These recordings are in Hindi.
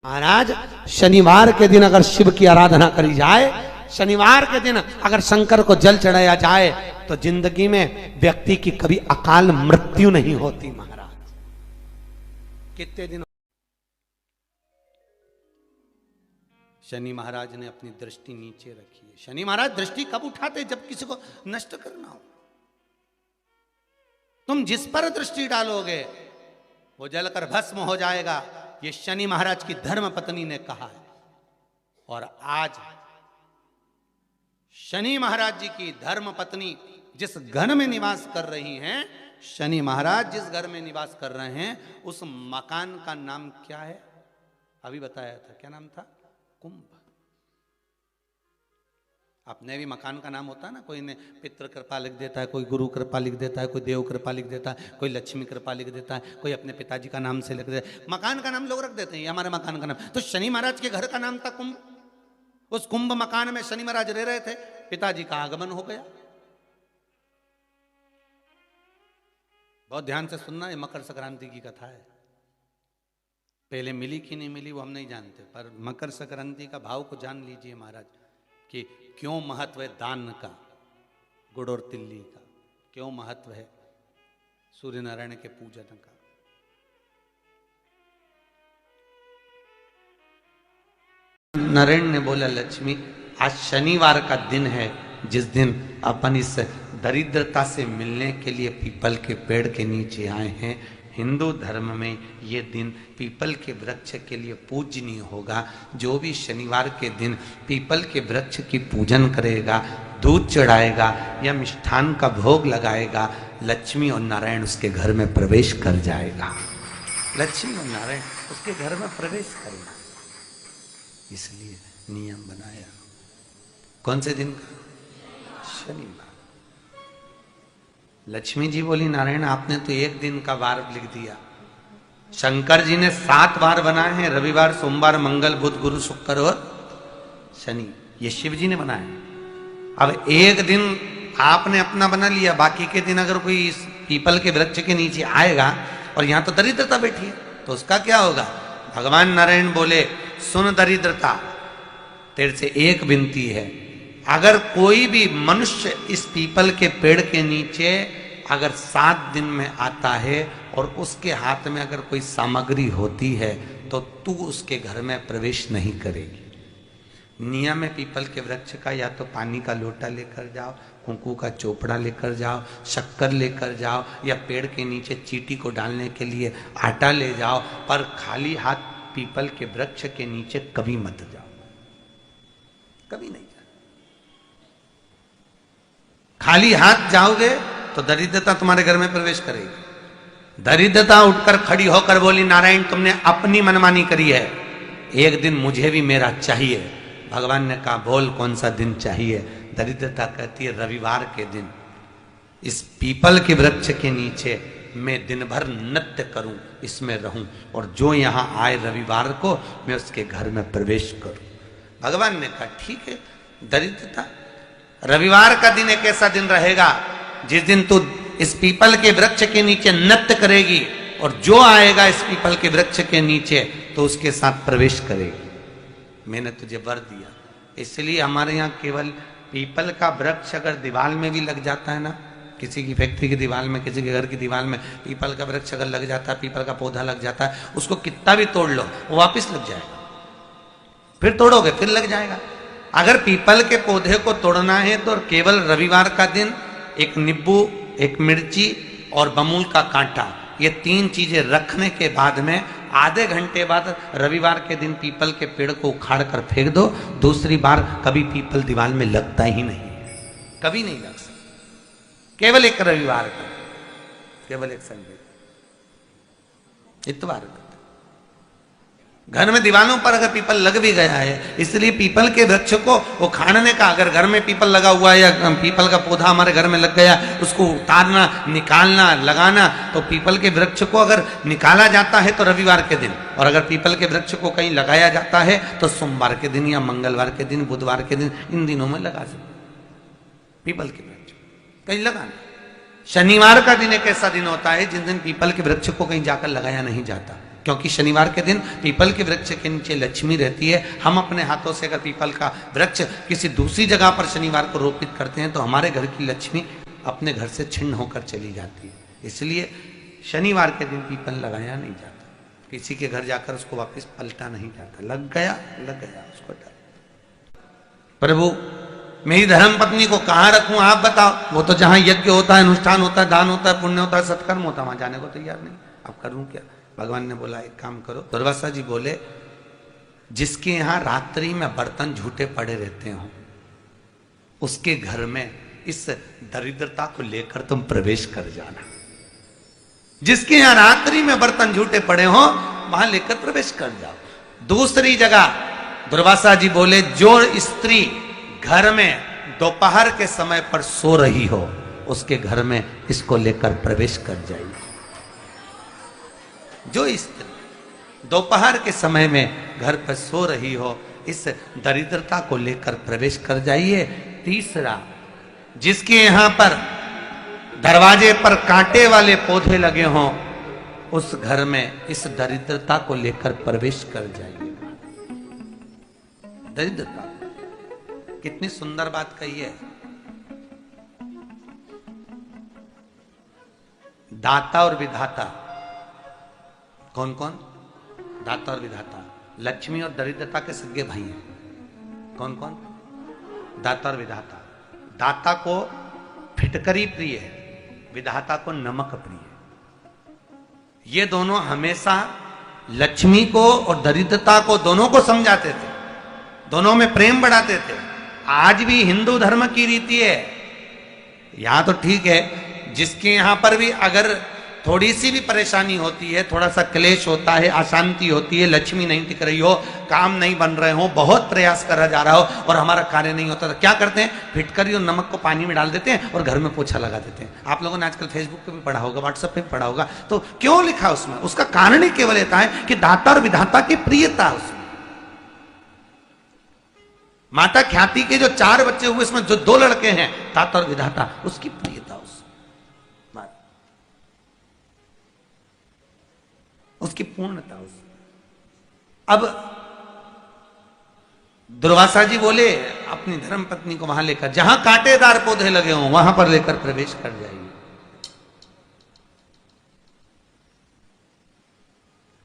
महाराज शनिवार के दिन अगर शिव की आराधना करी जाए, शनिवार के दिन अगर शंकर को जल चढ़ाया जाए तो जिंदगी में व्यक्ति की कभी अकाल मृत्यु नहीं होती। महाराज कितने दिन शनि महाराज ने अपनी दृष्टि नीचे रखी है। शनि महाराज दृष्टि कब उठाते? जब किसी को नष्ट करना हो। तुम जिस पर दृष्टि डालोगे वो जलकर भस्म हो जाएगा। ये शनि महाराज की धर्म पत्नी ने कहा है। और आज शनि महाराज जी की धर्म पत्नी जिस घर में निवास कर रही हैं, शनि महाराज जिस घर में निवास कर रहे हैं, उस मकान का नाम क्या है? अभी बताया था, क्या नाम था? कुंभ। अपने भी मकान का नाम होता है ना, कोई ने पितृ कृपा लिख देता है, कोई गुरु कृपा लिख देता है, कोई देव कृपा लिख देता है, कोई लक्ष्मी कृपा लिख देता है, कोई अपने पिताजी का नाम से लिख देता है। मकान का नाम लोग रख देते हैं, ये हमारे मकान का नाम। तो शनि महाराज के घर का नाम था कुंभ। उस कुंभ मकान में शनि महाराज रह रहे थे। पिताजी का आगमन हो गया। बहुत ध्यान से सुनना, ये मकर संक्रांति की कथा है। पहले मिली कि नहीं मिली वो हम नहीं जानते, पर मकर संक्रांति का भाव को जान लीजिए महाराज कि क्यों महत्व है दान का, गुड़ और तिल्ली का, क्यों महत्व है सूर्य नारायण के पूजन का। नारायण ने बोला, लक्ष्मी आज शनिवार का दिन है, जिस दिन अपन इस दरिद्रता से मिलने के लिए पीपल के पेड़ के नीचे आए हैं। हिंदू धर्म में ये दिन पीपल के वृक्ष के लिए पूजनीय होगा। जो भी शनिवार के दिन पीपल के वृक्ष की पूजन करेगा, दूध चढ़ाएगा या मिष्ठान का भोग लगाएगा, लक्ष्मी और नारायण उसके घर में प्रवेश कर जाएगा। लक्ष्मी और नारायण उसके घर में प्रवेश करेगा। इसलिए नियम बनाया। कौन से दिन का? शनिवार। लक्ष्मी जी बोली, नारायण आपने तो एक दिन का वार लिख दिया। शंकर जी ने 7 वार बनाए हैं, रविवार, सोमवार, मंगल, बुध, गुरु, शुक्र और शनि। ये शिव जी ने बनाया। अब एक दिन आपने अपना बना लिया, बाकी के दिन अगर कोई इस पीपल के वृक्ष के नीचे आएगा और यहां तो दरिद्रता बैठी है, तो उसका क्या होगा? भगवान नारायण बोले, सुन दरिद्रता, तेरे से एक विनती है, अगर कोई भी मनुष्य इस पीपल के पेड़ के नीचे अगर 7 दिन में आता है और उसके हाथ में अगर कोई सामग्री होती है तो तू उसके घर में प्रवेश नहीं करेगी। नियम है पीपल के वृक्ष का, या तो पानी का लोटा लेकर जाओ, कुंकू का चोपड़ा लेकर जाओ, शक्कर लेकर जाओ, या पेड़ के नीचे चींटी को डालने के लिए आटा ले जाओ, पर खाली हाथ पीपल के वृक्ष के नीचे कभी मत जाओ, कभी नहीं। खाली हाथ जाओगे तो दरिद्रता तुम्हारे घर में प्रवेश करेगी। दरिद्रता उठकर खड़ी होकर बोली, नारायण तुमने अपनी मनमानी करी है, एक दिन मुझे भी मेरा चाहिए। भगवान ने कहा, बोल कौन सा दिन चाहिए? दरिद्रता कहती है, रविवार के दिन इस पीपल के वृक्ष के नीचे मैं दिन भर नृत्य करूं, इसमें रहूं, और जो यहां आए रविवार को मैं उसके घर में प्रवेश करूं। भगवान ने कहा, ठीक है। दरिद्रता, रविवार का दिन एक ऐसा दिन रहेगा जिस दिन तू इस पीपल के वृक्ष के नीचे नृत्य करेगी, और जो आएगा इस पीपल के वृक्ष के नीचे तो उसके साथ प्रवेश करेगी। मैंने तुझे वर दिया। इसलिए हमारे यहाँ केवल पीपल का वृक्ष अगर दीवार में भी लग जाता है ना, किसी की फैक्ट्री की दीवार में, किसी के घर की दीवार में पीपल का वृक्ष अगर लग जाता है, पीपल का पौधा लग जाता है, उसको कितना भी तोड़ लो वो वापिस लग जाएगा। फिर तोड़ोगे फिर लग जाएगा। अगर पीपल के पौधे को तोड़ना है तो केवल रविवार का दिन एक नींबू, एक मिर्ची और बमूल का कांटा, ये 3 चीजें रखने के बाद में आधे घंटे बाद रविवार के दिन पीपल के पेड़ को उखाड़ कर फेंक दो। दूसरी बार कभी पीपल दीवार में लगता ही नहीं, कभी नहीं लग सकता। केवल एक रविवार का, केवल एक संडे, इतवार का। घर में दीवानों पर अगर पीपल लग भी गया है, इसलिए पीपल के वृक्ष को उखाड़ने का, अगर घर में पीपल लगा हुआ है या पीपल का पौधा हमारे घर में लग गया, उसको उतारना, निकालना, लगाना, तो पीपल के वृक्ष को अगर निकाला जाता है तो रविवार के दिन, और अगर पीपल के वृक्ष को कहीं लगाया जाता है तो सोमवार के दिन या मंगलवार के दिन, बुधवार के दिन, इन दिनों में लगा सकते पीपल के वृक्ष कहीं लगाना। शनिवार का दिन एक ऐसा दिन होता है जिस दिन पीपल के वृक्ष को कहीं जाकर लगाया नहीं जाता। क्योंकि शनिवार के दिन पीपल के वृक्ष के नीचे लक्ष्मी रहती है। हम अपने हाथों से अगर पीपल का वृक्ष किसी दूसरी जगह पर शनिवार को रोपित करते हैं तो हमारे घर की लक्ष्मी अपने घर से छिन्न होकर चली जाती है। इसलिए शनिवार के दिन पीपल लगाया नहीं जाता, किसी के घर जाकर उसको वापस पलटा नहीं जाता। लग गया उसको डर। प्रभु मेरी धर्म पत्नी को कहाँ रखूं आप बताओ। वो तो जहां यज्ञ होता है, अनुष्ठान होता है, दान होता है, पुण्य होता है, सत्कर्म होता है, वहां जाने को तैयार नहीं। अब करूं क्या? भगवान ने बोला एक काम करो। दुर्वासा जी बोले जिसके यहां रात्रि में बर्तन झूठे पड़े रहते हो उसके घर में इस दरिद्रता को लेकर तुम प्रवेश कर जाना। जिसके यहां रात्रि में बर्तन झूठे पड़े हो वहां लेकर प्रवेश कर जाओ। दूसरी जगह दुर्वासा जी बोले जो स्त्री घर में दोपहर के समय पर सो रही हो उसके घर में इसको लेकर प्रवेश कर जाइए। जो स्त्री दोपहर के समय में घर पर सो रही हो इस दरिद्रता को लेकर प्रवेश कर जाइए। तीसरा, जिसके यहां पर दरवाजे पर कांटे वाले पौधे लगे हों उस घर में इस दरिद्रता को लेकर प्रवेश कर जाइए। दरिद्रता कितनी सुंदर बात कही है। दाता और विधाता कौन कौन? दाता और विधाता। लक्ष्मी और दरिद्रता के सगे भाई हैं। कौन कौन? दाता और विधाता। दाता को फिटकरी प्रिय है, विधाता को नमक प्रिय है। ये दोनों हमेशा लक्ष्मी को और दरिद्रता को दोनों को समझाते थे, दोनों में प्रेम बढ़ाते थे। आज भी हिंदू धर्म की रीति है। यहां तो ठीक है, जिसके यहां पर भी अगर थोड़ी सी भी परेशानी होती है, थोड़ा सा क्लेश होता है, अशांति होती है, लक्ष्मी नहीं टिक रही हो, काम नहीं बन रहे हो, बहुत प्रयास करा जा रहा हो और हमारा कार्य नहीं होता, तो क्या करते हैं? फिटकरी और नमक को पानी में डाल देते हैं और घर में पोछा लगा देते हैं। आप लोगों ने आजकल फेसबुक पे भी पढ़ा होगा, व्हाट्सएप पे भी पढ़ा होगा। तो क्यों लिखा उसमें? उसका कारण ही केवल यह है कि दाता और विधाता की प्रियता उसमें। माता ख्याति के जो 4 बच्चे हुए इसमें जो 2 लड़के हैं दाता और विधाता, उसकी प्रियता उसकी पूर्णता उसमें। अब दुर्वासा जी बोले अपनी धर्म पत्नी को वहां लेकर जहां कांटेदार पौधे लगे हों वहां पर लेकर प्रवेश कर जाइए।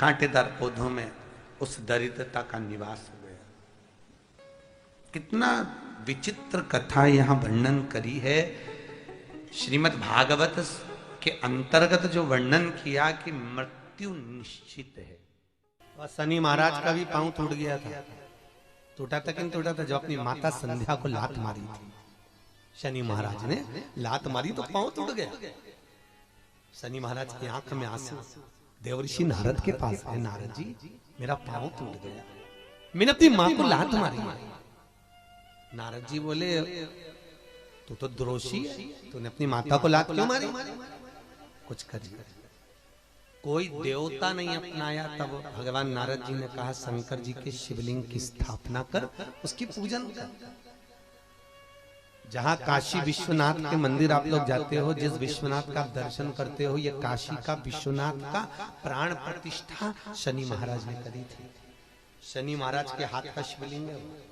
कांटेदार पौधों में उस दरिद्रता का निवास हो गया। कितना विचित्र कथा यहां वर्णन करी है। श्रीमद् भागवत के अंतर्गत जो वर्णन किया कि मृत्यु निश्चित है। और शनि महाराज का भी पांव टूट गया था। टूटा था कि नहीं टूटा था? जो अपनी माता संध्या को लात मारी थी, शनि महाराज ने लात मारी तो पांव टूट गया। शनि महाराज की आंख में आंसू। देवर्षि नारद के पास है, नारद जी मेरा पांव टूट गया, मैंने अपनी मां को लात मारी। नारद जी बोले तू तो द्रोषी है, तूने अपनी माता को लात क्यों मारी? कुछ करिए। कोई देवता नहीं अपनाया। तब भगवान नारद जी ने कहा शंकर जी के शिवलिंग की स्थापना कर, उसकी पूजन कर। जहां काशी विश्वनाथ के मंदिर आप लोग जाते हो, जिस विश्वनाथ का दर्शन करते हो, ये काशी का विश्वनाथ का प्राण प्रतिष्ठा शनि महाराज ने करी थी। शनि महाराज के हाथ का शिवलिंग है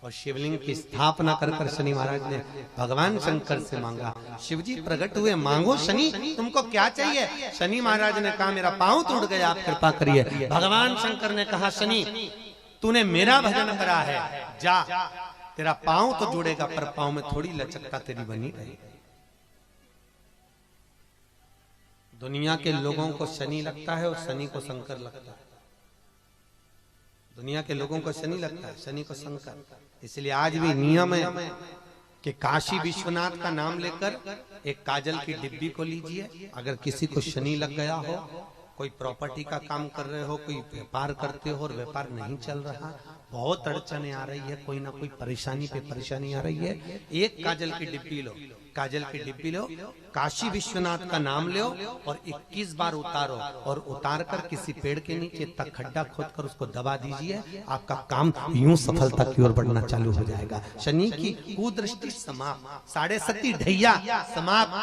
और शिवलिंग की स्थापना कर कर शनि महाराज ने भगवान शंकर से मांगा। शिव जी प्रकट हुए, मांगो शनि तुमको क्या चाहिए? शनि महाराज ने कहा मेरा पांव टूट गया, आप कृपा करिए। भगवान शंकर ने कहा शनि तूने मेरा भजन करा है, जा तेरा पांव तो जुड़ेगा पर पांव में थोड़ी लचकता तेरी बनी रहेगी। दुनिया के लोगों को शनि लगता है और शनि को शंकर लगता है। दुनिया के लोगों को शनि लगता है, शनि को शंकर। इसलिए आज भी नियम है कि काशी विश्वनाथ का नाम लेकर एक काजल की डिब्बी को लीजिए। अगर किसी को शनि लग गया हो, कोई प्रॉपर्टी का काम कर रहे हो, कोई व्यापार करते हो और व्यापार नहीं चल रहा, बहुत अड़चने आ रही है, कोई ना कोई परेशानी पे परेशानी आ रही है, एक काजल की डिब्बी लो, काजल की डिब्बी लो, काशी विश्वनाथ का नाम लो और 21 बार उतारो और उतार कर किसी पेड़ के नीचे तक खड्डा खोद कर उसको दबा दीजिए। आपका काम यूं सफलता की ओर बढ़ना चालू हो जाएगा। शनि की कुदृष्टि समाप्त, 7.5 ढैया समाप्त,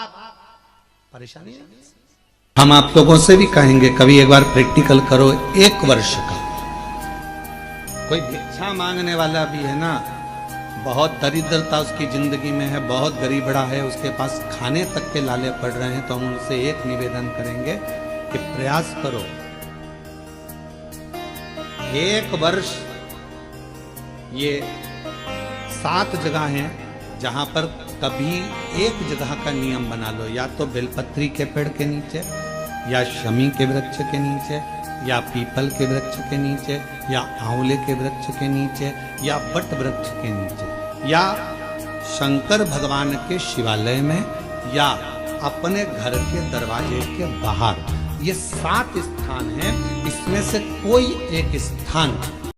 परेशानी नहीं। हम आप लोगों से भी कहेंगे कभी एक बार प्रैक्टिकल करो, 1 वर्ष का। कोई भिक्षा मांगने वाला भी है ना, बहुत दरिद्रता उसकी जिंदगी में है, बहुत गरीबड़ा है, उसके पास खाने तक के लाले पड़ रहे हैं, तो हम उनसे एक निवेदन करेंगे कि प्रयास करो, 1 वर्ष ये 7 जगह हैं जहां पर कभी एक जगह का नियम बना लो, या तो बेलपत्री के पेड़ के नीचे, या शमी के वृक्ष के नीचे, या पीपल के वृक्ष के नीचे, या आंवले के वृक्ष के नीचे, या बट वृक्ष के नीचे, या शंकर भगवान के शिवालय में, या अपने घर के दरवाजे के बाहर। ये 7 स्थान हैं, इसमें से कोई एक स्थान